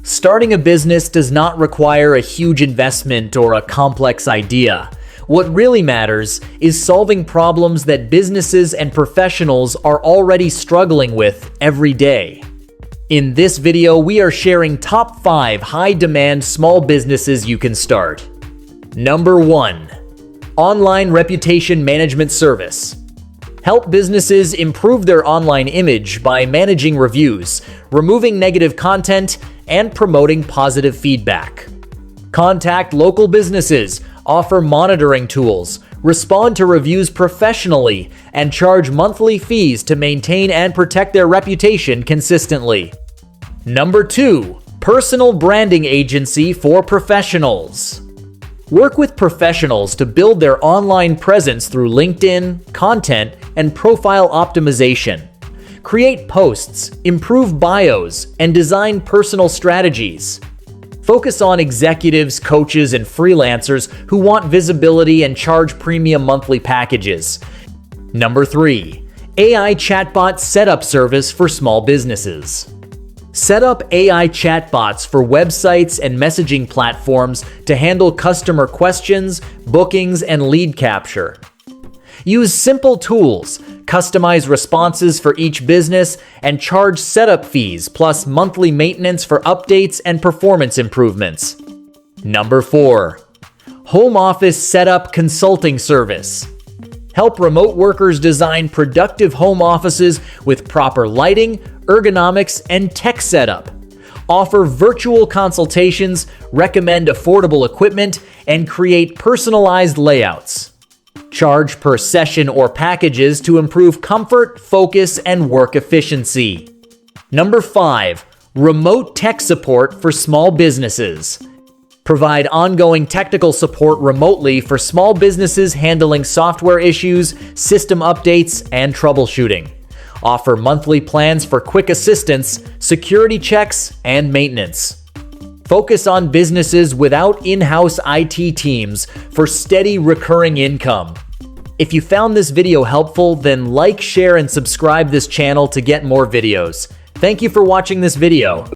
Starting a business does not require a huge investment or a complex idea. What really matters is solving problems that businesses and professionals are already struggling with every day. In this video, we are sharing top 5 high-demand small businesses you can start. Number 1. Online Reputation Management Service. Help businesses improve their online image by managing reviews, removing negative content, and promoting positive feedback. Contact local businesses, offer monitoring tools, respond to reviews professionally, and charge monthly fees to maintain and protect their reputation consistently. Number 2. Personal Branding Agency for Professionals. Work with professionals to build their online presence through LinkedIn, content, and profile optimization. Create posts, improve bios, and design personal strategies. Focus on executives, coaches, and freelancers who want visibility and charge premium monthly packages. Number 3. AI Chatbot Setup Service for Small Businesses. Set up AI chatbots for websites and messaging platforms to handle customer questions, bookings, and lead capture. Use simple tools, customize responses for each business, and charge setup fees plus monthly maintenance for updates and performance improvements. Number 4. Home Office Setup Consulting Service. Help remote workers design productive home offices with proper lighting, ergonomics, and tech setup. Offer virtual consultations, recommend affordable equipment, and create personalized layouts. Charge per session or packages to improve comfort, focus, and work efficiency. Number 5. Remote Tech Support for Small Businesses. Provide ongoing technical support remotely for small businesses handling software issues, system updates, and troubleshooting. Offer monthly plans for quick assistance, security checks, and maintenance. Focus on businesses without in-house IT teams for steady recurring income. If you found this video helpful, then like, share, and subscribe this channel to get more videos. Thank you for watching this video.